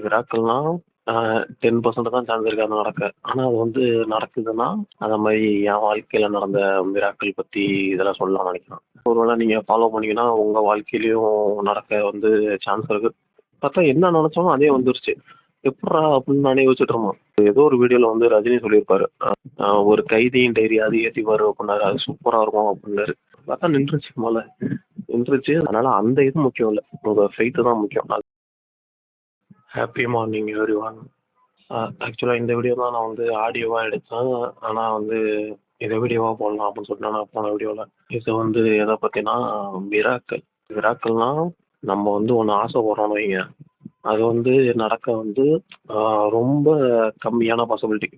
மிராக்கிள்னா 10% தான் சான்ஸ் இருக்கு அது நடக்க. ஆனா அது வந்து நடக்குதுன்னா, அந்த மாரி என் வாழ்க்கையில நடந்த மிராக்கிள் பத்தி இதெல்லாம் சொல்லலாம்னு நெனைக்கிறேன். ஒருவேள நீங்க ஃபாலோ பண்ணீங்கன்னா, உங்க வாழ்க்கையிலயும் நடக்க வந்து சான்ஸ் இருக்கு. பார்த்தா என்ன நெனச்சோமோ அதே வந்துருச்சு. எப்புட்றா அப்படின்னு நானே யோசிச்சுட்டு இருந்தேன். ஏதோ ஒரு வீடியோல வந்து ரஜினி சொல்லியிருப்பாரு. ஒரு கைதியின் டைரி அது ஏத்தி பாரு அப்படின்னாரு. அது சூப்பரா இருக்கும் அப்படின்னாரு. பார்த்தா நின்றுச்சு மழை. நின்றுச்சு. அதனால அந்த இது முக்கியம் இல்ல. உங்க ஃபெய்த் தான் முக்கியம். Happy morning everyone. ஆக்சுவலா இந்த வீடியோ தான் நான் வந்து ஆடியோவா எடுத்தேன். ஆனா வந்து இத வீடியோவா போடலாம் அப்படின்னு சொல்லிட்டு நான் போன வீடியோல. இது வந்து எத பத்தினா மிராக்கிள். மிராக்கிள்னா நம்ம வந்து ஒண்ணு ஆசைப்படுறோம்னு வைங்க. அது வந்து நடக்க வந்து ரொம்ப கம்மியான பாசிபிலிட்டி.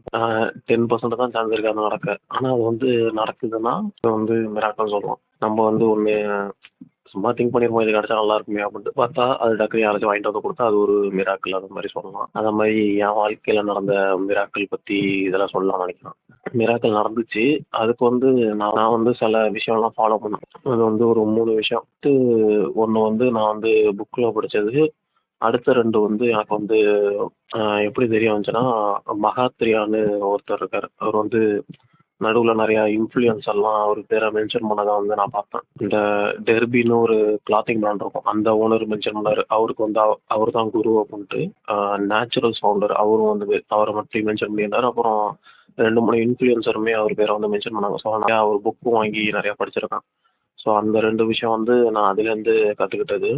10% தான் சான்ஸ் இருக்கு அது நடக்க. ஆனா அது வந்து நடக்குதுன்னா, அது வந்து மிராக்கிள்னு சொல்லுவோம். நம்ம வந்து ஒண்ணு சும்மா திங்க் பண்ணிருப்போம் இது கிடைச்சா நல்லா இருக்குமே அப்படின்ட்டு. பார்த்தா அது டக்குனு யாராச்சும் வாங்கிட்டு வந்து குடுத்தா அது ஒரு மிராக்கிள் அது மாரி சொல்லலாம். அந்த மாரி என் வாழ்க்கையில நடந்த மிராக்கிள் பத்தி இதெல்லாம் சொல்லலாம்னு நெனைக்கிறேன். மிராக்கிள் நடந்துச்சு. அதுக்கு வந்து நான் வந்து சில விஷயம்லாம் ஃபாலோ பண்ணேன். அது வந்து ஒரு 3 விஷயம். ஒண்ணு வந்து நான் வந்து புக்ல படிச்சது. அடுத்த 2 வந்து எனக்கு வந்து எப்படி தெரிய வந்துச்சுன்னா, மகாத்ரியான்னு ஒருத்தர் இருக்காரு. அவர் வந்து நடுவுல நெறைய இன்ஃப்ளூயன்ஸர்லாம் அவர் பேர மென்ஷன் பண்ணத வந்து நான் பார்த்தேன். இந்த டெர்பின்னு ஒரு கிளாத்திங் பிராண்ட் இருக்கும். அந்த ஓனர் மென்ஷன் பண்ணாரு. அவருக்கு வந்து அவர் தான் குரு அப்டின்ட்டு. நேச்சுரல்ஸ் ஃபவுண்டர் அவரும் வந்து அவர பத்தி மென்ஷன் பண்ணியிருந்தாரு. அப்புறம் 2, 3 இன்ஃப்ளூயன்ஸருமே அவர் பேர வந்து மென்ஷன் பண்ணாங்க. ஸோ நான் அவர் புக்கும் வாங்கி நெறைய படிச்சிருக்கேன். ஸோ அந்த 2 விஷயம் வந்து நான் அதுலேருந்து கத்துக்கிட்டது.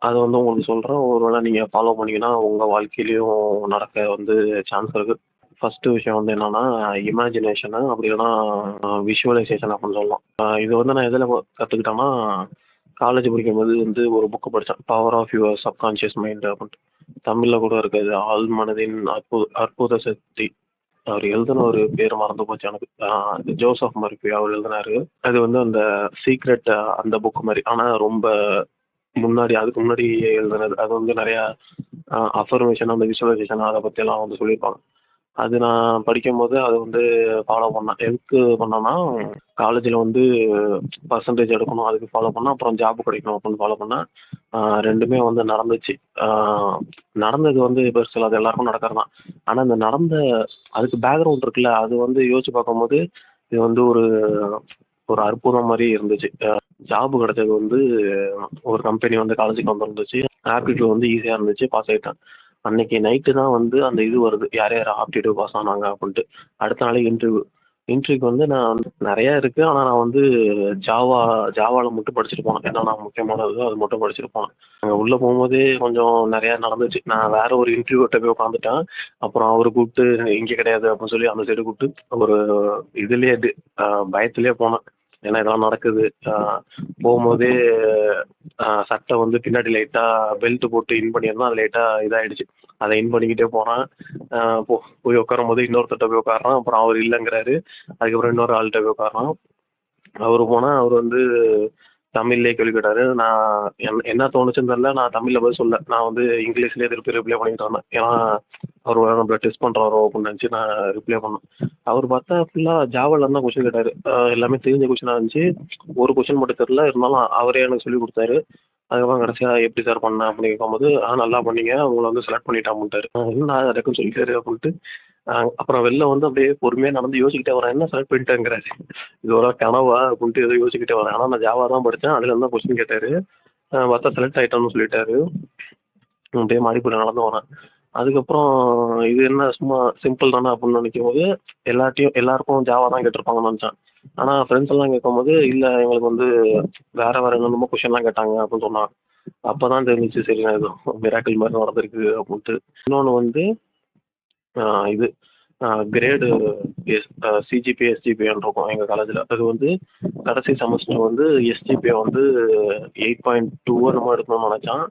அது வந்து உங்களுக்கு சொல்றேன். ஒருவேள நீங்க ஃபாலோ பண்ணீங்கன்னா, உங்க வாழ்க்கையிலயும் நடக்க வந்து சான்ஸ் இருக்கு. ஃபர்ஸ்ட்டு விஷயம் வந்து என்னன்னா, இமேஜினேஷனு அப்படி இல்லன்னா விஷுவலைசேஷன் அப்படின்னு சொல்லலாம். இது வந்து நான் எதுல கத்துக்கிட்டேன்னா, காலேஜ் படிக்கும்போது வந்து ஒரு புக் படிச்சேன். Power of your subconscious mind அப்படின்ட்டு. தமிழ்ல கூட இருக்கு அது. ஆழ்மனதின் அற்புத சக்தி. அவர் எழுதின ஒரு பேரு மறந்து போச்சு எனக்கு. ஜோசப் மர்ஃபி அவர் எழுதினாரு. அது வந்து அந்த சீக்ரெட் அந்த புக் மாரி. ஆனா ரொம்ப அதுக்கு முன்னாடி எழுதுனது. அது வந்து நெறையா அஃபர்மேஷன் அந்த விஷுவலைசேஷன் அத பத்தியெல்லாம் வந்து சொல்லியிருப்பாங்க. அது நான் படிக்கும்போது அது வந்து ஃபாலோ பண்ணேன். எதுக்கு பண்ணேன்னா, காலேஜில வந்து பெர்சன்டேஜ் எடுக்கணும். அதுக்கு ஃபாலோ பண்ணேன். அப்புறம் ஜாப் கிடைக்கணும் அப்படின்னு ஃபாலோ பண்ணேன். 2மே வந்து நடந்துச்சு. நடந்தது வந்து பெருசு இல்ல. அது எல்லாருக்கும் நடக்கிறது தான். ஆனா இந்த நடந்த அதுக்கு பேக்ரவுண்ட் இருக்குல்ல, அது வந்து யோசிச்சு பார்க்கும்போது, இது வந்து ஒரு ஒரு அற்புதம் மாரி இருந்துச்சு. ஜாப் கிடைச்சது வந்து ஒரு கம்பெனி வந்து காலேஜுக்கு வந்துருந்துச்சு. ஆப்டிட்யூட் வந்து ஈஸியா இருந்துச்சு. பாஸ் ஆயிட்டேன். அன்னைக்கு நைட்டு தான் வந்து அந்த இது வருது. யார் யார் ஆப்டிட்யூட் பாஸ் ஆனாங்க அப்படின்ட்டு. அடுத்த நாளே இன்டர்வியூ. இன்டர்வியூக்கு வந்து நான் வந்து நெறையா இருக்கு. ஆனா நான் வந்து ஜாவால மட்டும் படிச்சுட்டு போனேன். என்னென்ன முக்கியமானதோ அது மட்டும் படிச்சுட்டு போனேன். அங்க உள்ள போகும்போதே கொஞ்சம் நெறையா நடந்துச்சு. நான் வேற ஒரு இன்டர்வியூட்ட போய் உட்காந்துட்டேன். அப்புறம் அவரு கூப்ட்டு இங்க கிடையாது அப்படின்னு சொல்லி அந்த சைடு கூப்ட்டு ஒரு இதுலயே பயத்திலேயே போனேன். ஏன்னா இதெல்லாம் நடக்குது. போகும்போதே சட்டை வந்து பின்னாடி லைட்டா பெல்ட் போட்டு இன் பண்ணியிருந்தோம். அது லைட்டா இதாயிடுச்சு. அத இன் பண்ணிக்கிட்டே போனேன். அ போ போய் உட்காரும்போது இன்னொருத்தர்ட்ட போய் உட்கார்றேன். அப்புறம் அவரு இல்லங்கிறாரு. அதுக்கப்புறம் இன்னொரு ஆள்ட்ட போய் உட்கார்றோம். அவரு போனா அவரு வந்து தமிழ்லயே கேள்வி கேட்டாரு. நான் என்ன தோணுச்சுன்னு தெரியல. நான் தமிழ்ல பதில் சொல்லல. நான் வந்து இங்கிலீஷ்லயே திருப்பி ரிப்ளை பண்ணிட்டு இருந்தேன். ஏன்னா, அவரு வேற நம்மள டெஸ்ட் பண்றாரோ அப்படின்னு நினைச்சு நான் ரிப்ளை பண்ணேன். அவரு பார்த்தா ஃபுல்லா ஜாவால இருந்து தான் கொஸ்டின் கேட்டாரு. எல்லாமே தெரிஞ்ச கொஸ்டினா இருந்துச்சு. ஒரு கொஸ்டின் மட்டும் தெரியல. இருந்தாலும் அவரே எனக்கு சொல்லிக் குடுத்தாரு. அதுக்கப்புறம் கடைசியா எப்படி சார் பண்ணேன் அப்படின்னு கேட்கும்போது, நல்லா பண்ணீங்க. உங்கள வந்து செலக்ட் பண்ணிட்டேன் அப்படின்ட்டாரு. என்னடா டக்குன்னு சொல்லிட்டாரு அப்படின்ட்டு, அப்புறம் வெளில வந்து அப்படியே பொறுமையா நடந்து யோசிச்சுக்கிட்டே வரேன். என்ன செலக்ட் பண்ணிட்டேங்கிறாரு. இது ஒரு கனவா அப்படின்ட்டு ஏதோ யோசிச்சுக்கிட்டே வரேன். ஆனா நான் ஜாவா தான் படிச்சேன். அதுல இருந்து தான் கொஸ்டின் கேட்டாரு. பார்த்தா செலக்ட் ஆயிட்டோம்னு சொல்லிட்டாரு. அப்படியே மாடிப்படி நடந்து வரேன். அதுக்கப்புறம் இது என்ன சும்மா சிம்பிள் தானே அப்படின்னு நினைக்கும்போது, எல்லாருக்கும் ஜாவா தான் கேட்டிருப்பாங்கன்னு நினைச்சேன். ஆனா ஃப்ரெண்ட்ஸ் எல்லாம் கேட்கும்போது, இல்ல எங்களுக்கு வந்து வேற வேற என்னென்னமோ கொஸ்டின்லாம் கேட்டாங்க அப்படின்னு சொன்னாங்க. அப்பதான் தெரிஞ்சுச்சு சரி ஏதோ மிராக்கிள் மாதிரி நடந்திருக்கு அப்படின்ட்டு. இன்னொன்னு வந்து இது கிரேடு சிஜிபிஏ, எஸ்ஜிபிஏன்னு இருக்கும் எங்க காலேஜ்ல. அது வந்து கடைசி செமஸ்டர் வந்து எஸ்ஜிபிஏ வந்து 8.2 என்னமோ எடுக்கணும்னு நினைச்சான்.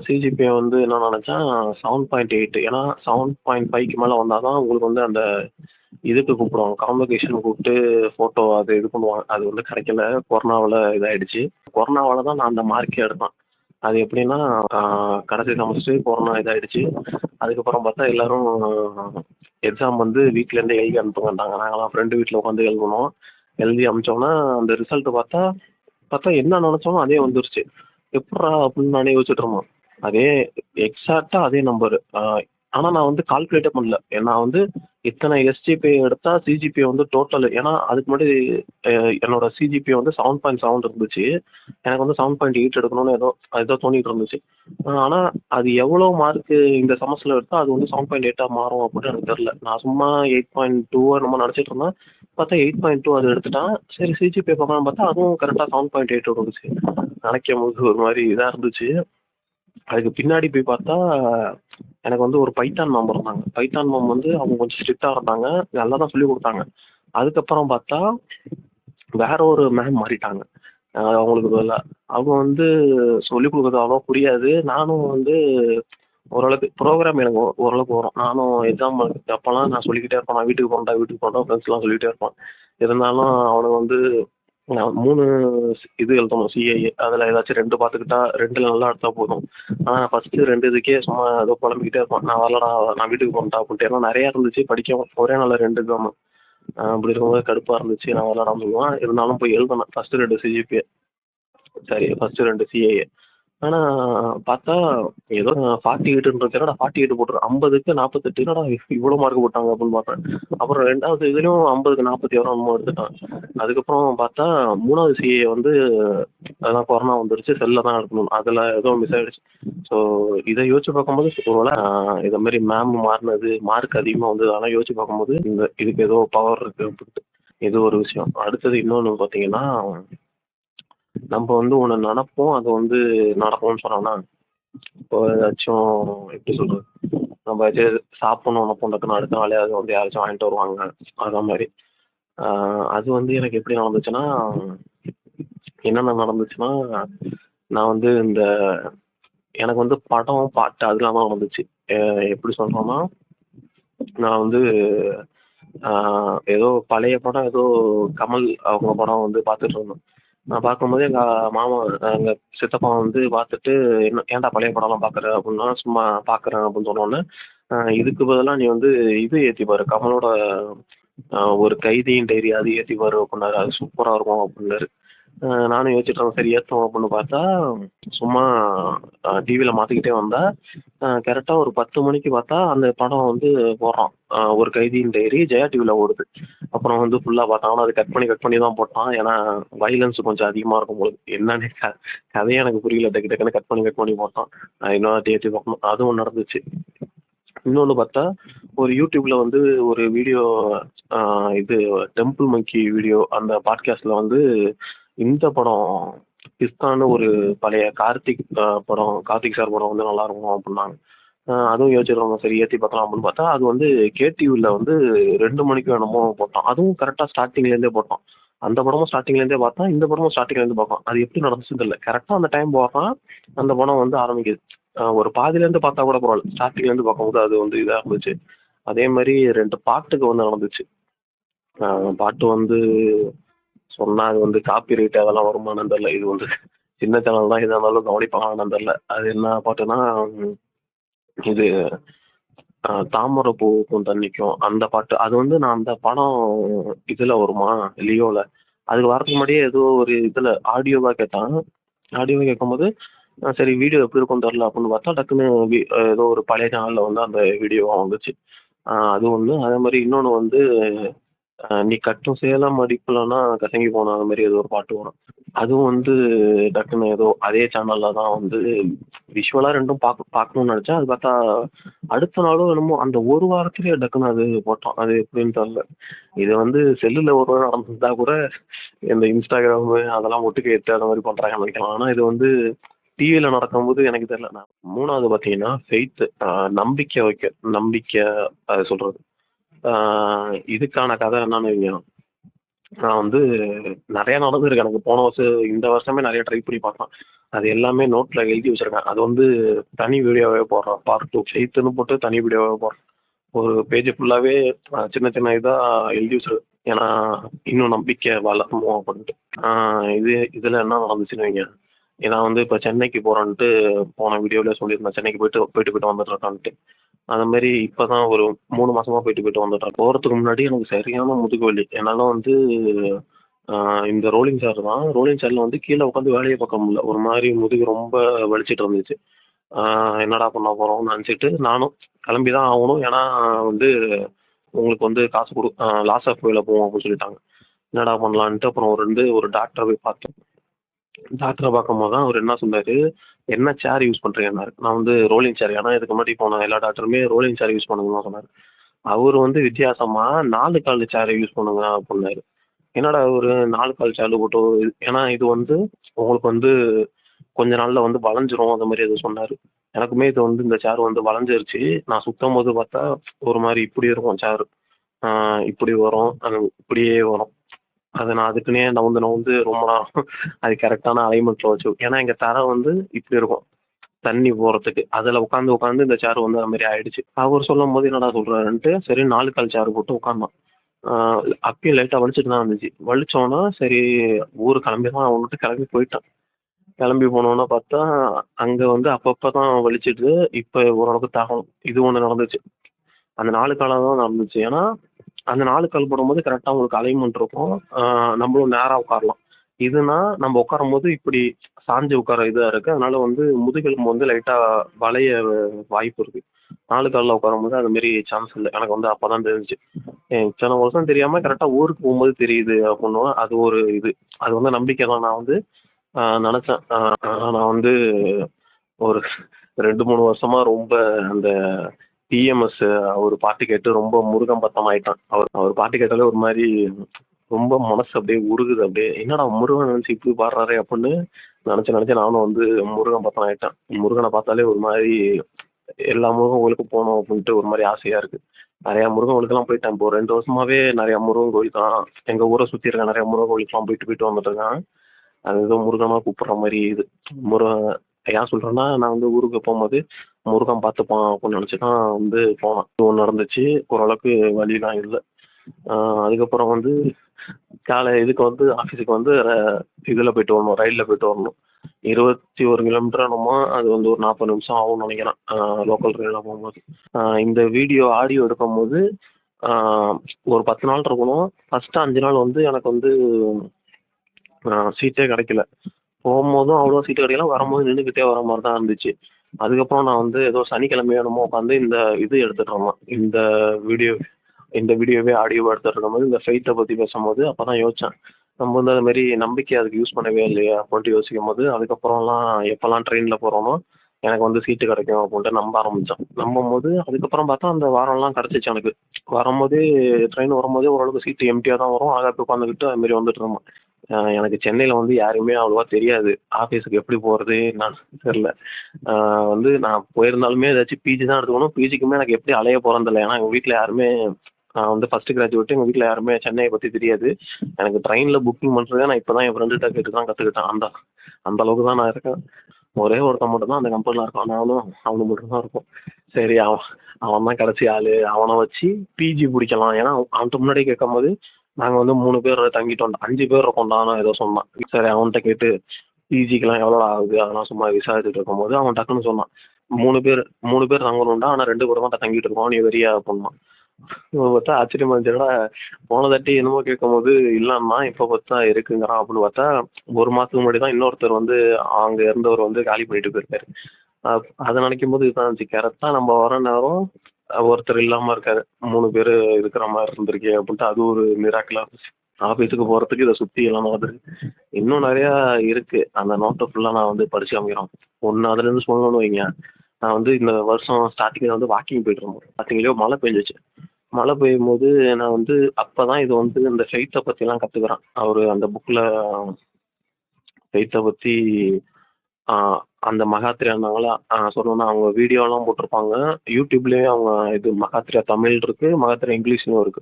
சிஜிபிஏ வந்து என்ன நினைச்சான் 7.8. ஏன்னா 7.5க்கு மேல வந்தாதான் உங்களுக்கு வந்து அந்த இதுக்கு கூப்பிடுவாங்க. கான்வொகேஷன் கூப்பிட்டு ஃபோட்டோ அது இது பண்ணுவாங்க. அது வந்து கிடைக்கல. கொரோனாவுல இதாயிடுச்சு. கொரோனாவால தான் நான் அந்த மார்க்கே எடுத்தேன். அது எப்படின்னா, கடைசி செமஸ்டர் கொரோனா இதாயிடுச்சு. அதுக்கப்புறம் பார்த்தா எல்லாரும் எக்ஸாம் வந்து வீட்லேருந்தே எழுதி அனுப்புங்கன்ட்டாங்க. நாங்கலாம் ஃப்ரெண்டு வீட்ல உட்காந்து எழுதுனோம். எழுதி அனுப்பிச்சோன்னா, அந்த ரிசல்ட் பார்த்தா பார்த்தா என்ன நினச்சோமோ அதே வந்துருச்சு. எப்புட்றா அப்படின்னு நானே யோசிச்சுட்டு இருந்தேன். அதே எக்ஸாக்டாக அதே நம்பரு. ஆனால் நான் வந்து கால்குலேட்டே பண்ணல. நான் வந்து இத்தனை எஸ்ஜிபிஏ எடுத்தால் சிஜிபிஏ வந்து டோட்டல், ஏன்னா அதுக்கு முன்னாடி என்னோட சிஜிபிஏ வந்து 7.7 இருந்துச்சு. எனக்கு வந்து 7.8 எடுக்கணும்னு ஏதோ ஏதோ தோணிட்டு இருந்துச்சு. ஆனால் அது எவ்வளோ மார்க்கு இந்த செமஸ்டரில் எடுத்தால் அது வந்து 7.8 மாறும் அப்படின்னு எனக்கு தெரில. நான் சும்மா 8.2 நம்ம நினச்சிட்டு இருந்தேன். பார்த்தா 8.2 அது எடுத்துட்டான். சரி சிஜிபிஏ பார்க்கலாம்னு பார்த்தா அதுவும் கரெக்டாக 7.8 இருந்துச்சு. நினைக்கும் போது ஒரு மாதிரி இதாக இருந்துச்சு. அதுக்கு பின்னாடி போய் பார்த்தா எனக்கு வந்து ஒரு பைத்தான் மேம் இருந்தாங்க. பைத்தான் மேம் வந்து அவங்க கொஞ்சம் ஸ்ட்ரிக்டாக இருந்தாங்க. நல்லா தான் சொல்லிக் கொடுத்தாங்க. அதுக்கப்புறம் பார்த்தா வேற ஒரு மேம் மாறிட்டாங்க. அவங்களுக்கு பதிலா. அவங்க வந்து சொல்லிக் கொடுக்குறது அவ்வளோவா புரியாது. நானும் வந்து ஓரளவுக்கு ப்ரோக்ராம் எனக்கு ஓரளவுக்கு வரும். நானும் எக்ஸாம் அப்போலாம் நான் சொல்லிக்கிட்டே இருப்பேன். நான் வீட்டுக்கு போகணும்டா ஃப்ரெண்ட்ஸ்லாம் சொல்லிக்கிட்டே இருப்பேன். இருந்தாலும் அவனுங்க வந்து 3 இது எழுதணும் சிஏஏ. அதில் ஏதாச்சும் 2 பார்த்துக்கிட்டா 2ல் நல்லா எடுத்தா போதும். ஆனால் ஃபஸ்ட்டு 2 இதுக்கே சும்மா ஏதோ புலம்பிக்கிட்டே இருப்பேன். நான் வரலடா நான் வீட்டுக்கு போகணும்டா அப்படின்ட்டு. ஏன்னா நிறையா இருந்துச்சு படிக்கவும். ஒரே நாளில் 2 எக்ஸாமு. அப்படி இருக்கும்போது கடுப்பாக இருந்துச்சு. நான் வரலடான்னு சொல்லுவேன். இருந்தாலும் போய் எழுதினேன். First 2 CGPA. சரி ஃபஸ்ட்டு 2 சிஏஏ. ஆனால் பார்த்தா ஏதோ 48ன்றது என்னடா 48 போட்டுரு 50க்கு 48 என்னடா இவ்வளோ மார்க் போட்டாங்க அப்படின்னு பார்த்தேன். அப்புறம் 2வது இதுலேயும் 50க்கு 46 என்னமோ எடுத்துட்டான். அதுக்கப்புறம் பார்த்தா 3வது சிஏ வந்து அதான் கொரோனா வந்துருச்சு. செல்லில் தான் எடுக்கணும். அதில் ஏதோ மிஸ் ஆகிடுச்சு. ஸோ இதை யோசிச்சு பார்க்கும்போது ஒருவேளை இதை மாதிரி மேம் மாறினது மார்க் அதிகமாக வந்தது. ஆனால் யோசிச்சு பார்க்கும்போது இதுக்கு ஏதோ பவர் இருக்குது அப்படின்ட்டு. இது ஒரு விஷயம். அடுத்தது இன்னொன்று பார்த்தீங்கன்னா, நம்ம வந்து ஒன்று நினப்போம், அது வந்து நடக்கும்னு சொன்னோம்னா, இப்போ ஏதாச்சும் எப்படி சொல்கிறது, நம்ம ஏதாச்சும் சாப்பிட்ணும் நினப்போம், டக்குன்னு அடுத்த நாளே அது வந்து யாராச்சும் வாங்கிட்டு வருவாங்க. அதான் மாதிரி அது வந்து எனக்கு எப்படி நடந்துச்சுன்னா, என்னென்ன நடந்துச்சுன்னா, நான் வந்து எனக்கு வந்து படம், பாட்டு அதெல்லாம் தான் நடந்துச்சு. எப்படி சொல்கிறோன்னா, நான் வந்து ஏதோ பழைய படம், ஏதோ கமல் அவங்க படம் வந்து பார்த்துட்டு இருந்தேன். நான் பார்க்கும்போது எங்கள் சித்தப்பா வந்து பார்த்துட்டு, ஏன்டா பழைய படம்லாம் பார்க்குற அப்படின்னா, சும்மா பார்க்குறேன் அப்படின்னு சொன்னோன்னே, இதுக்கு பதிலாக நீ வந்து இது ஏற்றி பாரு, கமலோட ஒரு கைதியின் டைரி அது ஏற்றி பாரு அப்படின்னாரு. அது சூப்பராக இருக்கும் அப்படின்னாரு. நானும் யோசிச்சுட்டு இருந்தேன், சரி ஏற்றுவோம் அப்படின்னு பார்த்தா, சும்மா டிவியில் மாற்றிக்கிட்டே வந்தா, கரெக்டாக ஒரு 10 மணிக்கு பார்த்தா அந்த படம் வந்து போடுறான். ஒரு கைதியின் டைரி ஜெயா டிவியில் ஓடுது. அப்புறம் வந்து ஃபுல்லாக பார்த்தான். அவனும் அதை கட் பண்ணி தான் போட்டான். ஏன்னா வைலன்ஸ் கொஞ்சம் அதிகமாக இருக்கும் போது. என்னன்னு கதையே எனக்கு புரியல. டக்குன்னு கட் பண்ணி போட்டான். இன்னும் தேடி பார்க்கணும். அதுவும் நடந்துச்சு. இன்னொன்று பார்த்தா, ஒரு யூடியூப்பில் வந்து ஒரு வீடியோ, இது டெம்பிள் மங்கி வீடியோ, அந்த பாட்காஸ்ட்டில் வந்து இந்த படம் பிஸ்தான்னு ஒரு பழைய கார்த்திக் படம், கார்த்திக் சார் படம் வந்து நல்லாயிருக்கும் அப்படின்னாங்க. அதுவும் யோசிச்சிருவாங்க, சரி ஏற்றி பார்க்கலாம் அப்படின்னு பார்த்தா, அது வந்து கேடிவியில் வந்து 2 மணிக்கு என்னமோ போட்டான். அதுவும் கரெக்டாக ஸ்டார்டிங்லேருந்தே போட்டான். அந்த படமும் ஸ்டார்டிங்லேருந்தே பார்த்தேன், இந்த படமும் ஸ்டார்டிங்லேருந்து பார்ப்பான். அது எப்படி நடந்துச்சுன்னு தெரியல. கரெக்டாக அந்த டைம் போடுறான், அந்த படம் வந்து ஆரம்பிக்குது. ஒரு பாதியிலேருந்து பார்த்தா கூட பரவாயில்ல. ஸ்டார்டிங்லேருந்து பார்க்கும்போது அது வந்து இதாக இருந்துச்சு. அதே மாதிரி 2 பாட்டுக்கு வந்து நடந்துச்சு. பாட்டு வந்து சொன்னா அது வந்து காப்பிரைட் அதெல்லாம் வருமான்னு தெரியல. இது வந்து சின்ன சேனல் தான், எதா இருந்தாலும் கவனிப்பாங்களான்னு தெரியல. அது என்ன பாட்டுன்னா, இது தாமரை பூக்கும் தண்ணிக்கும் அந்த பாட்டு. அது வந்து நான் அந்த படம் இதில் வருமா, லியோவில். அதுக்கு வரதுக்கு முன்னாடியே ஏதோ ஒரு இதில் ஆடியோவாக கேட்டான். ஆடியோவாக கேட்கும்போது சரி வீடியோ எப்படி இருக்கும்னு தெரில அப்படின்னு பார்த்தா, டக்குன்னு ஏதோ ஒரு பழைய சேனலில் வந்து அந்த வீடியோவாக வந்துச்சு. அது ஒன்று. அதே மாதிரி இன்னொன்று வந்து, நீ கட்டும் சேலம் அடிக்கலன்னா கசங்கி போன அது மாதிரி ஏதோ ஒரு பாட்டு வரும். அதுவும் வந்து டக்குன்னு ஏதோ அதே சேனலில் தான் வந்து விஷுவலாக 2ம் பார்க்கணும்னு நினச்சேன். அது பார்த்தா அடுத்த நாளும் என்னமோ அந்த ஒரு வாரத்திலேயே டக்குன்னு அது போட்டோம். அது எப்படின்னு தெரில. இது வந்து செல்லில் ஒரு வேளை நடந்திருந்தா கூட இந்த இன்ஸ்டாகிராமு அதெல்லாம் ஒட்டுக்க ஏற்று அந்த மாதிரி பண்ணுறாங்கன்னு நினைக்கலாம். ஆனால் இது வந்து டிவியில் நடக்கும்போது எனக்கு தெரியல. நான் 3வது பார்த்தீங்கன்னா ஃபெய்த்து, நம்பிக்கை அது சொல்கிறது. இதுக்கான கதை என்னன்னு வைங்க, நான் வந்து நிறையா நடந்திருக்கு எனக்கு. போன வருஷம் இந்த வருஷமே நிறைய ட்ரை பண்ணி பார்த்தேன். அது எல்லாமே நோட்டில் எழுதி வச்சுருக்கேன். அது வந்து தனி வீடியோவே போடுறேன். பார்ட் 2 ஃபெய்த்துன்னு போட்டு தனி வீடியோவே போடுறேன். ஒரு பேஜ் ஃபுல்லாகவே சின்ன சின்ன இதாக எழுதி வச்சுருக்கேன். ஏன்னா இன்னும் நம்பிக்கை வளரணும் அப்படின்ட்டு. இதில் என்ன நடந்துச்சுன்னு வைங்க, நான் வந்து இப்போ சென்னைக்கு போகிறேன்ட்டு போன வீடியோவில் சொல்லியிருந்தேன். சென்னைக்கு போயிட்டு வந்துட்டுருக்கான்ட்டு. அது மாதிரி இப்போ தான் ஒரு 3 மாசமா போயிட்டு வந்துட்டேன். போகிறதுக்கு முன்னாடி எனக்கு சரியான முதுகு வலி. என்னால் வந்து இந்த ரோலிங் சேர் தான். ரோலிங் சேர்ல வந்து கீழே உட்காந்து வேலையே பார்க்க முடியல. ஒரு மாதிரி முதுகு ரொம்ப வலிச்சிட்டு இருந்துச்சு. என்னடா பண்ண போகிறோம்னு நினச்சிட்டு நானும் கிளம்பி தான் ஆகணும். ஏன்னா வந்து உங்களுக்கு வந்து காசு லாஸ் ஆஃப் வேல போவோம் அப்படின்னு சொல்லிட்டாங்க. என்னடா பண்ணலான்ட்டு அப்புறம் ஒரு டாக்டரை போய் பார்த்தோம். டாக்டரை பார்க்கும்போது தான் அவர் என்ன சொன்னார், என்ன சேர் யூஸ் பண்ணுறீங்கன்னாரு. நான் வந்து ரோலிங் சேர், ஏன்னா இதுக்கு முன்னாடி போன எல்லா டாக்டருமே ரோலிங் சேர் யூஸ் பண்ணுங்கன்னு தான் சொன்னார். அவர் வந்து வித்தியாசமா 4 கால் சேரை யூஸ் பண்ணுங்க அப்படின்னாரு. என்னடா ஒரு 4 கால் சேர் போட்டு, ஏன்னா இது வந்து உங்களுக்கு வந்து கொஞ்ச நாள்ல வந்து வளைஞ்சிரும் அந்த மாதிரி எதுவும் சொன்னார். எனக்குமே இது வந்து இந்த சேர் வந்து வளைஞ்சிருச்சு. நான் சுத்தம்போது பார்த்தா ஒரு மாதிரி இப்படி இருக்கும் சேரு. இப்படி வரும், அது இப்படியே வரும். அது நான் அதுக்குன்னே நவுந்து நவுந்து ரொம்ப நேரம் அது கரெக்டான அலைன்மெண்ட்ல வச்சு, ஏன்னா எங்க தரை வந்து இப்படி இருக்கும். தண்ணி போறதுக்கு. அதுல உட்காந்து உட்காந்து இந்த சேர் வந்து அது மாரி ஆயிடுச்சு. அவர் சொல்லும்போது என்னடா சொல்றாருன்ட்டு, சரி 4 கால் சேர் போட்டு உட்காந்தோம். ஆ அப்பயும் லைட்டா வலிச்சுட்டு தான் இருந்துச்சு. வலிச்சோன்னா, சரி ஊருக்கு கிளம்பி தான் ஆகணுன்ட்டு கிளம்பி போயிட்டேன். கிளம்பி போனோன பார்த்தா, அங்க வந்து அப்பப்ப தான் வலிச்சுது. இப்ப ஓரளவுக்கு இது ஒண்ணு நடந்துச்சு. அந்த 4 காலா தான் நடந்துச்சு. ஏன்னா, அந்த 4 கால் போடும்போது கரெக்ட்டா உங்களுக்கு அலைன்மென்ட் இருக்கும். நம்மளும் நேரா உட்காரலாம். இதுனா நம்ம உட்காரும்போது இப்படி சாஞ்சு உட்கார இதா இருக்கு. அதனால வந்து முதுகெலும்பு வந்து லைட்டா வளைய வாய்ப்பு இருக்கு. 4 கால்ல உட்காரும்போது அது மாரி சான்ஸ் இல்ல. எனக்கு வந்து அப்பதான் தெரிஞ்சுச்சு. இத்தன வருஷம் தெரியாம கரெக்ட்டா ஊருக்கு போகும்போது தெரியுது அப்புட்னோன, அது ஒரு இது. அது வந்து நம்பிக்கை தான். நான் வந்து நெனச்சேன். நான் வந்து ஒரு 2, 3 வருஷமா ரொம்ப அந்த டிஎம்எஸ் அவரு பாட்டு கேட்டு ரொம்ப முருகன் பத்தம் ஆயிட்டான். அவர் பாட்டு கேட்டாலே ஒரு மாரி ரொம்ப மனசு அப்படியே உருகுது அப்படியே. என்னடா முருகன நெனச்சு இப்படி பாடுறாரே அப்புட்ன்னு நெனச்சு நெனச்சு நானும் வந்து முருகன் பத்தம் ஆயிட்டேன். முருகன பார்த்தாலே ஒரு மாரி எல்லா முருகன் கோயிலுக்கும் போணும் அப்புட்ன்ட்டு ஒரு மாரி ஆசையா இருக்கு. நெறையா முருகன் கோயிலுக்கெல்லாம் போயிட்டேன். இப்போ 2 வருஷமாவே நெறையா முருகன் கோயில் தான். எங்க ஊர சுத்தி இருக்க நெறையா முருகன் கோயிலுக்குலாம் போயிட்டு போயிட்டு வந்துட்டு இருக்கேன். அது ஏதோ முருகனா கூப்பிடுற மாரி இது. முருகன் ஏன் சொல்றேன்னா, நான் வந்து ஊருக்கு போம்போது, முருகன் பார்த்துப்பான் அப்டின்னு நெனச்சு தான் வந்து போனேன். இதுவும் நடந்துச்சு. ஓரளவுக்கு வலிலாம் இல்ல. அ அதுக்கப்புறம் வந்து இதுக்கு வந்து ஆஃபீஸுக்கு வந்து இதுல போயிட்டு வரணும். ரயில்ல போயிட்டு வரணும். 21 கிலோமீட்டர் என்னமோ, அது வந்து ஒரு 40 நிமிஷம் ஆகும்னு நெனைக்கிறேன். லோக்கல் ட்ரெயின்ல போம்போது. இந்த ஆடியோ எடுக்கும்போது, அ ஒரு 10 நாள் இருக்கணும். ஃபர்ஸ்ட்டு 5 நாள் வந்து எனக்கு வந்து சீட்டே கெடைக்கல. போம்போதும் அவ்வளோ சீட்டு கிடைக்கல. வரும்போது நின்னுக்கிட்டே வர மாரி தான் இருந்துச்சு. அதுக்கப்புறம் நான் வந்து ஏதோ சனிக்கிழமையோ என்னமோ உட்காந்து இது எடுத்துட்டு இருந்தேன். வீடியோ இந்த வீடியோவே ஆடியோவா எடுத்துட்டு இருக்கும்போது, இந்த ஃபெய்த்த பத்தி பேசும்போது அப்பதான் யோசிச்சேன். நம்ம வந்து அது மாரி நம்பிக்கைய அதுக்கு யூஸ் பண்ணவே இல்லையே அப்டின்ட்டு யோசிக்கும்போது, அதுக்கப்புறம்லாம் எப்பலாம் ட்ரெயின்ல போறோனோ, எனக்கு வந்து சீட்டு கிடைக்கும் அப்டின்ட்டு நம்ப ஆரம்பிச்சேன். நம்பும்போது அதுக்கப்புறம் பார்த்தா அந்த வாரம்லாம் கிடைச்சுச்சு எனக்கு. வரும்போதே ட்ரெயின் வரும்போதே ஓரளவுக்கு சீட்டு எம்ப்டியா தான் வரும். ஆளா போய் உட்காந்துக்கிட்டு அது மாரி வந்துட்டு இருந்தேன். எனக்கு சென்னையில வந்து யாருமே அவ்வளவா தெரியாது. ஆஃபீஸுக்கு எப்படி போறது என்னான்னு தெரியல. அ வந்து நான் போயிருந்தாலுமே ஏதாச்சும் பிஜி தான் எடுத்துக்கணும். பிஜிக்குமே எனக்கு எப்படி அலைய போறேன்னு தெரியல. ஏன்னா எங்க வீட்ல யாருமே, நான் வந்து ஃபர்ஸ்ட் கிராஜுவேட். எங்க வீட்ல யாருமே சென்னைய பத்தி தெரியாது. எனக்கு ட்ரெயின்ல புக்கிங் பண்றதே நான் இப்ப தான் என் ஃப்ரெண்டுட்ட கேட்டு தான் கத்துக்கிட்டேன். அந்த அந்த அளவுக்கு தான் நான் இருக்கேன். ஒரே ஒருத்தன் மட்டும் தான் அந்த கம்பெனில இருக்கான். அவனும் மட்டும் தான் இருக்கோம். சரி அவன் தான் கடைசி ஆளு. அவன வச்சு பிஜி புடிக்கலாம். ஏன்னா அவன்ட்ட முன்னாடியே கேட்கும்போது, நாங்க வந்து 3 பேர் தங்கிட்டோம். 5 பேர் இருக்கோம்டான்னு ஏதோ சொன்னான். சரி அவன்ட்ட கேட்டு பிஜிக்கெல்லாம் எவ்வளோடா ஆகுது? அதெல்லாம் சும்மா விசாரிச்சுட்டு இருக்கும்போது, அவன் டக்குன்னு சொன்னான். 3 பேர் 3 பேர் தங்கணும்டா. ஆனா 2 பேர் தான் தங்கிட்டு இருக்கோம். நீ வரியா? அப்புட்னான். பார்த்தா ஆச்சரியமா இருந்துச்சு. என்னடா போன தாட்டி என்னமோ கேட்கும்போது இல்லன்னா, இப்ப பார்த்தா இருக்குங்கிறான் அப்படின்னு பார்த்தா, 1 மாசத்துக்கு முன்னாடி தான் இன்னொருத்தர் வந்து அங்க இருந்தவர் வந்து காலி பண்ணிட்டு போயிருக்காரு. அத நினைக்கும்போது இதான் இருந்துச்சு. கரெக்ட்டா நம்ம வர நேரம் ஒருத்தர் இல்லாம இருக்காரு. 3 பேரு இருக்கிற மாரி இருந்திருக்கே அப்படின்ட்டு அது ஒரு மிராக்கிளா இருந்துச்சு. ஆஃபீஸுக்கு போறதுக்கு இத சுத்தி எல்லாம் நடந்திருக்கு. இன்னும் நெறையா இருக்கு. அந்த நோட்ட ஃபுல்லா நான் வந்து படிச்சு காமிக்கிறோம். ஒண்ணு அதுலேருந்து சொல்லணும்னு வைங்க. நான் வந்து இந்த வருஷம் ஸ்டார்ட்டிங்ல வந்து வாக்கிங் போயிட்டு இருந்தோம். ஸ்டார்ட்டிங்லயே மழை பெஞ்சுச்சு. மழை பெய்யும்போது நான் வந்து அப்பதான் இது வந்து இந்த ஃபெய்த்த பத்திலாம் கத்துக்கிறேன். அவரு அந்த புக்ல ஃபெய்த்த பத்தி ஆ அந்த மகாத்ரியா இருந்தாங்களா, சொல்லணும்னா அவங்க வீடியோலாம் போட்டிருப்பாங்க. யூடியூப்லயே அவங்க இது மகாத்ரியா தமிழ் இருக்கு, மகாத்ரியா இங்கிலீஷ்லயும் இருக்கு.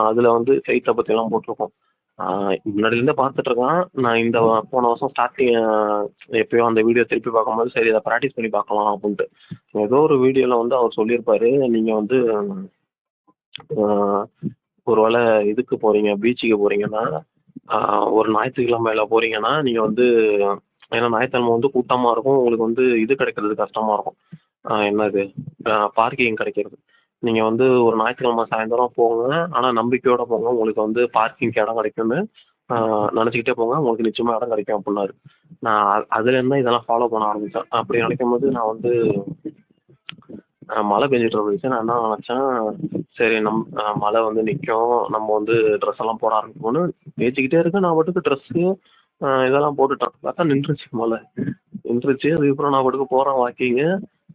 அதுல வந்து ஃபெய்த்த பத்திலாம் போட்டிருக்கும். ஆ முன்னாடிலேருந்தே பார்த்துட்டு இருக்கேன். நான் போன வருஷம் ஸ்டார்ட்டிங் எப்பயோ அந்த வீடியோ திருப்பி பார்க்கும்போது, சரி இத பிராக்டிஸ் பண்ணி பார்க்கலாம் அப்டின்ட்டு. ஏதோ ஒரு வீடியோல வந்து அவர் சொல்லியிருப்பாரு, நீங்க வந்து ஆ ஒரு வேள இதுக்கு போறீங்க, பீச்சுக்கு போறீங்கன்னா, ஆ ஒரு ஞாயிற்றுக்கிழமையில போறீங்கன்னா, நீங்க வந்து ஏன்னா ஞாயிற்றுக்கிழமை வந்து கூட்டமா இருக்கும். உங்களுக்கு வந்து இது கிடைக்கிறது கஷ்டமா இருக்கும். என்னது பார்க்கிங் கிடைக்கிறது. நீங்க வந்து ஒரு ஞாயிற்றுக்கிழமை சாயந்தரம் போங்க. ஆனா நம்பிக்கையோட போங்க. உங்களுக்கு வந்து பார்க்கிங்க்கு இடம் கிடைக்கும்னு நினச்சிக்கிட்டே போங்க உங்களுக்கு நிச்சயமாக இடம் கிடைக்கும் அப்படின்னாரு. நான் அதுலேருந்து தான் இதெல்லாம் ஃபாலோ பண்ண ஆரம்பித்தேன். அப்படி நினைக்கும்போது நான் வந்து மழை பெஞ்சிட்டு இருந்துச்சு. நான் என்ன நினச்சேன், சரி மழை வந்து நிற்கும், நம்ம வந்து ட்ரெஸ் எல்லாம் போட ஆரம்பிப்போம்னு பேசிக்கிட்டே இருக்கேன். நான் பாட்டுக்கு ட்ரெஸ்ஸு இதெல்லாம் போட்டுட்டேன். பார்த்தா நின்றுச்சு மழை. நின்றுச்சு. அதுக்கப்புறம் நான் பாட்டுக்கு போகிறேன் வாக்கிங்கு.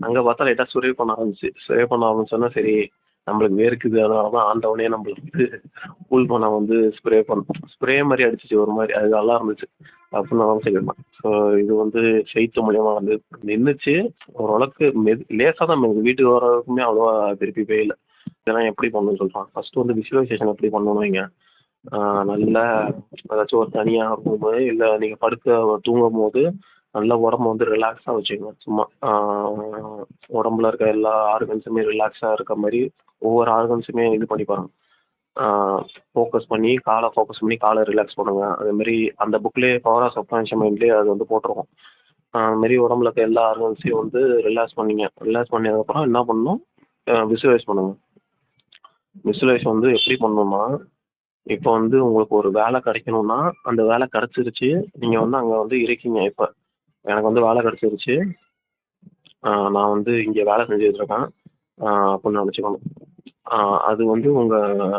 அங்கே பார்த்தா லைட்டாக ஸ்ப்ரே பண்ண ஆரம்பிச்சு. ஸ்ப்ரே பண்ண ஆரம்பிச்சோன்னா சரி நம்மளுக்கு வேர்க்குது, அதனால தான் ஆண்டவனே நம்மளுக்கு வந்து கூல் பண்ண வந்து ஸ்ப்ரே மாதிரி அடிச்சிச்சு ஒரு மாதிரி. அது நல்லா இருந்துச்சு அப்படின்னு நான் நினச்சிக்கிட்டேன். ஸோ இது வந்து ஃபெய்த் மூலியமா வந்து நின்றுச்சு. ஓரளவுக்கு லேசாக தான் வீட்டுக்கு வர வரைக்குமே அவ்வளோவா திருப்பி பெய்யல. இதெல்லாம் எப்படி பண்ணணும்னு சொல்கிறான். ஃபஸ்ட்டு வந்து விஷுவலைசேஷன் எப்படி பண்ணணும் வைங்க. நல்லா ஏதாச்சும் ஒரு தனியாக ரூமு இல்லை நீங்கள் தூங்கும் போது நல்லா உடம்ப வந்து ரிலாக்ஸாக வச்சுக்கணும். சும்மா உடம்புல இருக்க எல்லா ஆர்கன்ஸுமே ரிலாக்ஸாக இருக்க மாதிரி ஒவ்வொரு ஆர்கன்ஸுமே இது பண்ணி பாருங்க. ஃபோக்கஸ் பண்ணி காலை ரிலாக்ஸ் பண்ணுங்கள். அதேமாரி அந்த புக்லேயே பவர் ஆஃப் சப்கான்ஷியஸ் மைண்ட்லேயே அது வந்து போட்டிருக்கும். அதுமாரி உடம்புல இருக்க எல்லா ஆர்கன்ஸையும் வந்து ரிலாக்ஸ் பண்ணிங்க. ரிலாக்ஸ் பண்ணதுக்கப்புறம் என்ன பண்ணணும், விசுவலைஸ் பண்ணுங்கள். விசுவலைஸ் வந்து எப்படி பண்ணணும்னா, இப்போ வந்து உங்களுக்கு ஒரு வேலை கிடைக்கணும்னா அந்த வேலை கிடச்சிருச்சு. நீங்கள் வந்து அங்கே வந்து இருக்கீங்க. இப்போ எனக்கு வந்து வேலை கிடச்சிருச்சு. நான் வந்து இங்கே வேலை செஞ்சுட்ருக்கேன் அப்படின்னு நினச்சிக்கணும். அது வந்து உங்கள்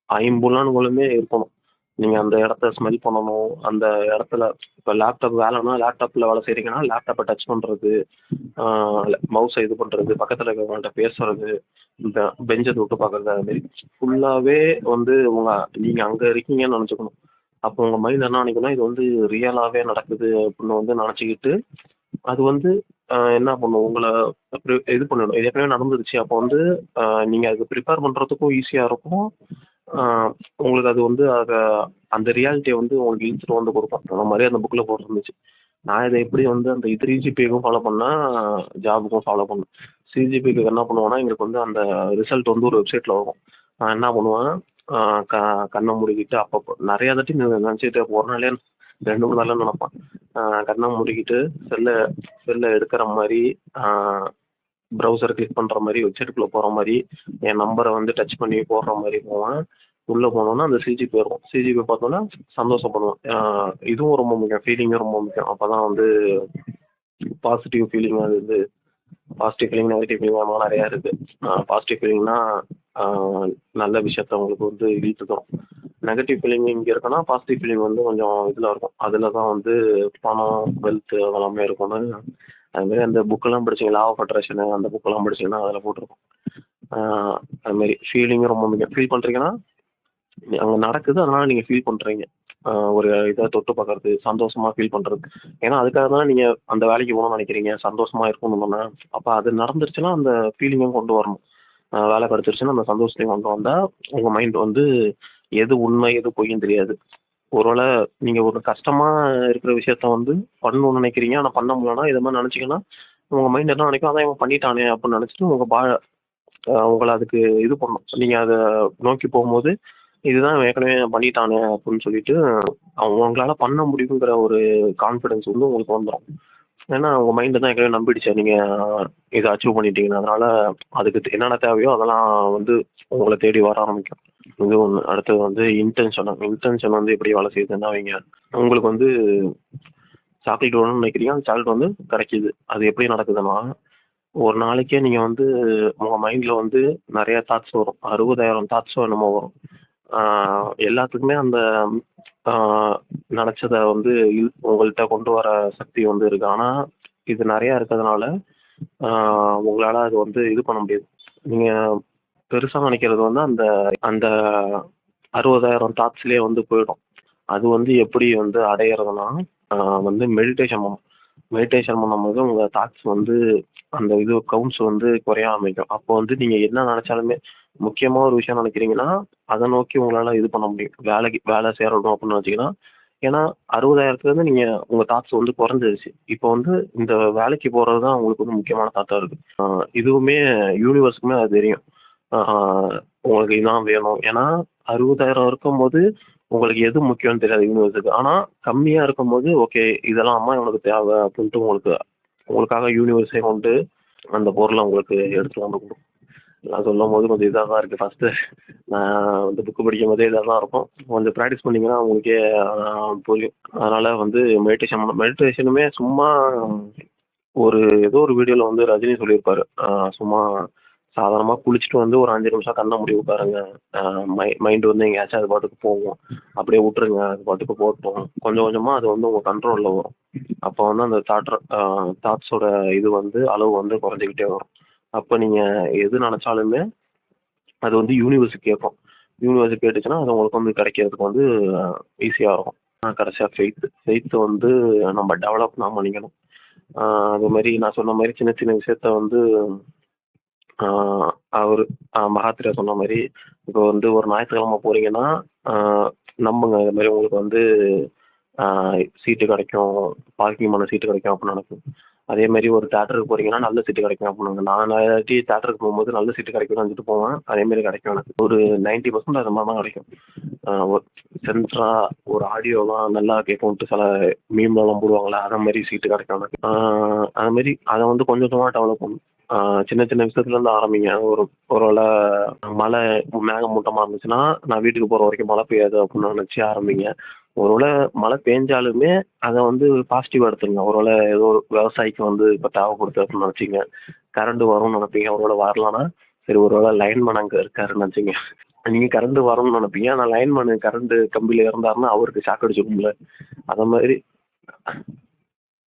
ஐம்புலன்களுமே இருக்கணும். நீங்கள் அந்த இடத்த ஸ்மெல் பண்ணணும். அந்த இடத்துல இப்போ லேப்டாப் வேலைன்னா லேப்டாப்பில் வேலை செய்கிறீங்கன்னா லேப்டாப்பை டச் பண்ணுறது, மவுஸை இது பண்ணுறது, பக்கத்தில் இருக்கிறவங்கள்ட்ட பேசுறது, இந்த பெஞ்சை தொட்டு பார்க்குறது, அதுமாரி ஃபுல்லாகவே வந்து நீங்கள் அங்கே இருக்கீங்கன்னு நினச்சிக்கணும். அப்போ உங்கள் மைண்ட் என்ன நினைக்கணும்னா இது வந்து ரியலாகவே நடக்குது அப்படின்னு வந்து நினச்சிக்கிட்டு அது வந்து என்ன பண்ணும் உங்களை இது பண்ணிடும். இது ஏற்கனவே நடந்துருச்சு. அப்போ வந்து நீங்கள் அதுக்கு ப்ரிப்பேர் பண்ணுறதுக்கும் ஈஸியாக இருக்கும். உங்களுக்கு அது வந்து அந்த ரியாலிட்டியை வந்து உங்களுக்கு இழுத்துட்டு வந்து கொடுக்கும். அந்த மாதிரி அந்த புக்கில் போட்டிருந்துச்சு. நான் இதை எப்படி வந்து அந்த 3GPAக்கும் ஃபாலோ பண்ணேன், ஜாபுக்கும் ஃபாலோ பண்ணேன். 3GPAக்கு என்ன பண்ணுவேன்னா எங்களுக்கு வந்து அந்த ரிசல்ட் வந்து ஒரு வெப்சைட்டில் வரும். நான் என்ன பண்ணுவேன், கண்ணை மூடிக்கிட்டு அப்பப்போ நிறையா தாட்டி நினச்சிட்டு ஒரு நாளே 2 3 நாளில் நினைப்பேன். கண்ணை மூடிக்கிட்டு செல்லை எடுக்கிற மாதிரி, ப்ரௌசரை கிளிக் பண்ணுற மாதிரி, வெப்சைட்டுக்குள்ளே போகிற மாதிரி, என் நம்பரை வந்து டச் பண்ணி போடுற மாதிரி போவேன். உள்ளே போனோன்னா அந்த சிஜிபி வரும். சிஜிபி பார்த்தோன்னா சந்தோஷப்படுவேன். இதுவும் ரொம்ப முக்கியம், ஃபீலிங்கும் ரொம்ப முக்கியம். அப்போ தான் வந்து பாசிட்டிவ் ஃபீலிங் வந்து பாசிட்டிவ் ஃபீலிங், நெகட்டிவ் ஃபீலிங் அந்த மாதிரி நிறையா இருக்குது. பாசிட்டிவ் ஃபீலிங்னா நல்ல விஷயத்த உங்களுக்கு வந்து இழுத்து தரும். நெகட்டிவ் ஃபீலிங் இங்கே இருக்குன்னா பாசிட்டிவ் ஃபீலிங் வந்து கொஞ்சம் இதில் இருக்கும். அதில் தான் வந்து பணம், வெல்த்து அதெல்லாமே இருக்கும்னு அதுமாரி அந்த புக்கெல்லாம் படிச்சிங்க, லா ஆஃப் அட்ராக்ஷனு அந்த புக்கெல்லாம் படிச்சிங்கன்னா அதில் போட்டிருக்கும். அதுமாரி ஃபீலிங்கும் ரொம்ப முக்கியம். ஃபீல் பண்ணுறீங்கன்னா அங்கே நடக்குது, அதனால் நீங்கள் ஃபீல் பண்ணுறீங்க. ஒரு இதை தொட்டு பார்க்குறது, சந்தோஷமாக ஃபீல் பண்ணுறது. ஏன்னா அதுக்காக தான் நீங்கள் அந்த வேலைக்கு போகணும்னு நினைக்கிறீங்க, சந்தோஷமாக இருக்கணும்னா. அப்போ அது நடந்துருச்சுன்னா அந்த ஃபீலிங்கும் கொண்டு வரணும். வேலை கிடச்சிருச்சுன்னா அந்த சந்தோஷத்தையும் கொண்டு வந்தால் உங்கள் மைண்ட் வந்து எது உண்மை எது பொய்ன்னு தெரியாது. ஒருவேளை நீங்கள் ஒரு கஷ்டமாக இருக்கிற விஷயத்த வந்து பண்ணணும்னு நினைக்கிறீங்க, ஆனால் பண்ண முடியலன்னா இது மாதிரி நினச்சிங்கன்னா உங்கள் மைண்ட் என்ன நினைக்கும், அதான் இவன் பண்ணிட்டானே அப்படின்னு நினச்சிட்டு உங்களை அதுக்கு இது பண்ணணும். நீங்கள் அதை நோக்கி போகும்போது இதுதான் ஏற்கனவே பண்ணிட்டானே அப்படின்னு சொல்லிட்டு உங்களால் பண்ண முடியுங்கிற ஒரு கான்ஃபிடென்ஸ் வந்து உங்களுக்கு வந்துடும். ஏன்னா உங்கள் மைண்டு தான் ஏற்கனவே நம்பிடுச்சு நீங்கள் இதை அச்சீவ் பண்ணிட்டீங்கன்னு. அதனால் அதுக்கு என்னென்ன தேவையோ அதெல்லாம் வந்து உங்களை தேடி வர ஆரம்பிக்கும். இது ஒன்று. அடுத்தது வந்து இன்டென்ஷன் வந்து எப்படி வேலை செய்யுதுன்னா வைங்க, உங்களுக்கு வந்து சாக்லேட் வேணும்னு நினைக்கிறீங்க, அந்த சாக்லேட் வந்து கிடைக்கிது. அது எப்படி நடக்குதுன்னா ஒரு நாளைக்கே நீங்கள் வந்து உங்கள் மைண்டில் வந்து நிறையா தாட்ஸ் வரும். 60,000 தாட்ஸோ என்னமோ வரும். எல்லாத்துக்குமே அந்த நினச்சதை வந்து உங்கள்கிட்ட கொண்டு வர சக்தி வந்து இருக்குது. ஆனால் இது நிறையா இருக்கிறதுனால உங்களால் அது வந்து இது பண்ண முடியாது. நீங்கள் பெருசாக நினைக்கிறது வந்து அந்த அந்த 60,000 தாட்ஸ்லேயே வந்து போயிடும். அது வந்து எப்படி வந்து அடையிறதுனா வந்து மெடிடேஷன் பண்ணும்போது உங்கள் தாட்ஸ் வந்து அந்த இது கவுண்ட்ஸ் வந்து குறைய ஆரம்பிக்கும். அப்போ வந்து நீங்கள் என்ன நினச்சாலுமே முக்கியமாக ஒரு விஷயம் நினைக்கிறீங்கன்னா அதை நோக்கி உங்களால் இது பண்ண முடியும். வேலை சேரணும் அப்படின்னு நினச்சிங்கன்னா, ஏன்னா 60,000த்துலேருந்து நீங்கள் உங்கள் தாட்ஸ் வந்து குறைஞ்சிருச்சு. இப்போ வந்து இந்த வேலைக்கு போகிறது தான் உங்களுக்கு வந்து முக்கியமான தாட்டாக இருக்குது. இதுவுமே யூனிவர்ஸுக்குமே அது தெரியும். உங்களுக்கு இதான் வேணும். ஏன்னா 60,000 இருக்கும்போது உங்களுக்கு எது முக்கியம்னு தெரியாது யூனிவர்ஸுக்கு. ஆனால் கம்மியாக இருக்கும்போது ஓகே இதெல்லாம் அம்மா இவனுக்கு தேவை அப்படின்ட்டு உங்களுக்காக யூனிவர்ஸே கொண்டு அந்த பொருளை உங்களுக்கு எடுத்துகிட்டு வந்து கொடுக்கும். நான் சொல்லும்போது கொஞ்சம் இதாக தான் இருக்குது. ஃபஸ்ட்டு நான் வந்து புக்கு படிக்கும்போதே இதாக தான் இருக்கும். கொஞ்சம் ப்ராக்டிஸ் பண்ணிங்கன்னா உங்களுக்கே புரியும். அதனால் வந்து மெடிடேஷனுமே சும்மா ஒரு ஏதோ ஒரு வீடியோவில் வந்து ரஜினி சொல்லியிருப்பாரு. சும்மா சாதாரணமாக குளிச்சுட்டு வந்து ஒரு 5 நிமிஷம் கண்ண மூடி உட்காருங்க. மைண்டு வந்து எங்கேயாச்சும் அது பாட்டுக்கு போகும். அப்படியே விட்டுருங்க. அது பாட்டுக்கு போகட்டும். கொஞ்சம் கொஞ்சமாக அது வந்து உங்கள் கண்ட்ரோலில் வரும். அப்போ வந்து அந்த தாட்ஸோட இது வந்து அளவு வந்து குறைஞ்சிக்கிட்டே வரும். அப்போ நீங்கள் எது நினச்சாலுமே அது வந்து யூனிவர்ஸ் கேட்கும். யூனிவர்ஸ் கேட்டுச்சுன்னா அது உங்களுக்கு வந்து கிடைக்கிறதுக்கு வந்து ஈஸியாக இருக்கும். கடைசியா ஃபெய்த் வந்து நம்ம டெவலப் தான் பண்ணிக்கணும். அது மாரி நான் சொன்ன மாரி சின்ன சின்ன விஷயத்த வந்து ஆ அவரு மகாத்ரா சொன்ன மாரி, இப்போ வந்து ஒரு ஞாயிற்றுக்கிழமை போறீங்கன்னா, ஆ நம்புங்க. இது மாரி உங்களுக்கு வந்து ஆ சீட்டு கிடைக்கும். பார்க்கிங் சீட்டு கிடைக்கும் அப்டின்னு நினைப்பேன். அதே மாரி ஒரு தியேட்டருக்கு போறீங்கன்னா, நல்ல சீட்டு கிடைக்கும் அப்டின்னாங்க. நான் நெறைய வாட்டி தியேட்டருக்கு போகும்போது நல்ல சீட்டு கிடைக்கும்னு நெனச்சுட்டு போவேன். அதே மாரி கிடைக்கும் எனக்கு. ஒரு 90% அது மாரி தான் கிடைக்கும். ஒரு சென்ட்ரா ஒரு ஆடியோலாம் நல்லா கேட்கும்ன்ட்டு சில மீம்லலாம் போடுவாங்கல்ல, அத மாரி சீட்டு கிடைக்கும் எனக்கு. அது மாரி அத வந்து கொஞ்சம் கொஞ்சமா டெவலப் பண்ணணும். சின்ன சின்ன விஷயத்துலேருந்து ஆரம்பிங்க. ஒரு வேள மழை மேகமூட்டமா இருந்துச்சுன்னா, நான் வீட்டுக்கு போற வரைக்கும் மழை பெய்யாது அப்டின்னு நெனச்சு ஆரம்பிங்க. ஒரு வேள மழை பேஞ்சாலுமே அத வந்து பாசிட்டிவா எடுத்துக்கங்க. ஒரு வேள ஏதோ ஒரு விவசாயிக்கு வந்து இப்ப தேவைப்படுது அப்டின்னு நெனச்சுங்க. கரண்ட் வரும்னு நெனைப்பீங்க. ஒரு வேள வரலன்னா, சரி ஒரு வேள லைன்மேன் அங்க இருக்காருன்னு நெனச்சுங்க. நீங்க கரண்ட் வரும்னு நெனைப்பீங்க. ஆனா லைன்மேன் கரண்ட் கம்பியில இறந்தாருன்னா, அவருக்கு ஷாக் அடிச்சிரும்ல. அத மாரி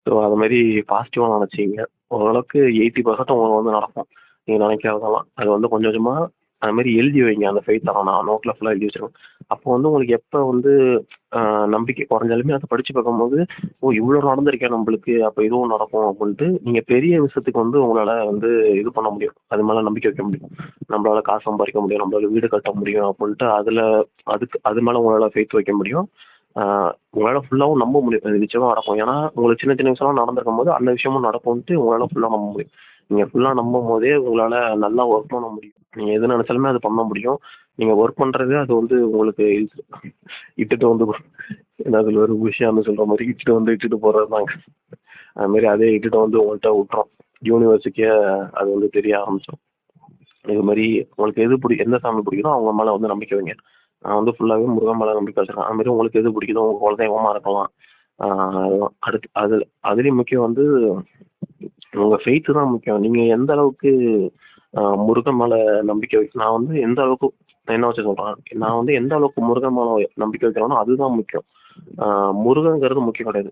ஸோ அது மாரி பாசிட்டிவா நெனச்சுக்கங்க. ஓரளவுக்கு 80% உங்களுக்கு வந்து நடக்கும். நீங்க நெனைக்கிறதெல்லாம். அது வந்து கொஞ்சம் கொஞ்சமா அது மாரி எழுதி வைங்க. அந்த ஃபெய்த்தெல்லாம் நான் நோட்ல ஃபுல்லா எழுதி வச்சுருவேன். அப்போ வந்து உங்களுக்கு எப்ப வந்து அ நம்பிக்கை கொறஞ்சாலுமே அத படிச்சு பார்க்கும்போது, ஓ! இவ்ளோ நடந்திருக்கே நம்பளுக்கு. அப்ப இதுவும் நடக்கும் அப்டின்ட்டு, நீங்க பெரிய விஷயத்துக்கு வந்து உங்களால வந்து இது பண்ண முடியும். அது மேல நம்பிக்கை வைக்க முடியும். நம்பளால காசு சம்பாரிக்க முடியும். நம்பளால வீடு கட்ட முடியும் அப்டின்ட்டு அது மேல உங்களால ஃபெய்த் வைக்க முடியும். ஆ உங்களால ஃபுல்லாவும் நம்ப முடியும். இது நிச்சயமா நடக்கும். ஏன்னா, உங்களுக்கு சின்ன சின்ன விஷயம்லாம் நடந்திருக்கும்போது, அந்த விஷயமும் நடக்கும்ன்ட்டு உங்களால ஃபுல்லா நம்ப முடியும். நீங்க ஃபுல்லா நம்பும்போதே உங்களால நல்லா ஒர்க் பண்ண முடியும். நீங்க எது நெனச்சாலுமே அது பண்ண முடியும். நீங்க ஒர்க் பண்றது அது வந்து உங்களுக்கு இட்டுட்டு வந்து என்ன சொல்லுவாரு உஷான்னு சொல்ற மாரி இட்டுட்டு போறது தாங்க. அது மாரி அதே இட்டுட்டு வந்து உங்கள்ட்ட விட்டுரும். யூனிவர்ஸுக்கே அது வந்து தெரிய ஆரம்பிச்சுரும். இது மாரி உங்களுக்கு எந்த சாமி பிடிக்குதோ அவங்க மேல வந்து நம்பிக்கை வைங்க. நான் வந்து ஃபுல்லாவே முருகன் மேல நம்பிக்கை வச்சிருக்கேன். அது மாரி உங்களுக்கு எது பிடிக்குதோ உங்க குலதெய்வமா இருக்கலாம். ஆ அடுத்து அதுலயும் முக்கியம் வந்து உங்க ஃபெய்த் தான் முக்கியம். நீங்க எந்த அளவுக்கு முருகன் மேல நம்பிக்கை நான் வந்து எந்த அளவுக்கு என்ன வச்சு சொல்றேன். நான் வந்து எந்த அளவுக்கு முருகன் மேல நம்பிக்கை வைக்கிறேனோ அதுதான் முக்கியம். ஆ முருகன்ங்கிறது முக்கியம் கிடையாது.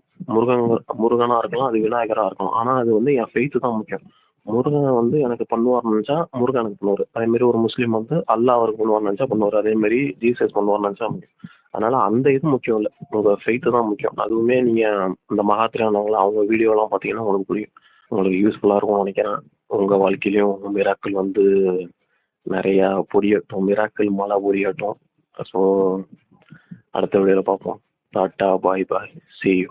முருகனா இருக்கலாம், அது விநாயகரா இருக்கலாம். ஆனா அது வந்து என் ஃபெய்த் தான் முக்கியம். முருகன் வந்து எனக்கு பண்ணுவார்ன்னு நெனச்சா, முருகன் எனக்கு பண்ணுவாரு. அதே மாரி ஒரு முஸ்லீம் வந்து அல்லாஹ் அவருக்கு பண்ணுவார்ன்னு நெனச்சா பண்ணுவாரு. அதே மாரி ஜீசஸ் பண்ணுவார்ன்னு நெனச்சா முடியும். அதனால அந்த இது முக்கியம் இல்ல. உங்க ஃபெய்த் தான் முக்கியம். அதுவுமே நீங்க இந்த மகாத்திரானவங்கள அவங்க வீடியோலாம் பார்த்தீங்கன்னா உங்களுக்கு புரியும். உங்களுக்கு யூஸ்ஃபுல்லா இருக்கும்னு நெனைக்கிறேன். உங்க வாழ்க்கையிலயும் மிராக்கிள் வந்து நெறையா பொழியட்டும். மிராக்கிள் மழை பொழியட்டும். ஸோ அடுத்த வீடியோல பார்ப்போம். Tata, bye bye. Sea you.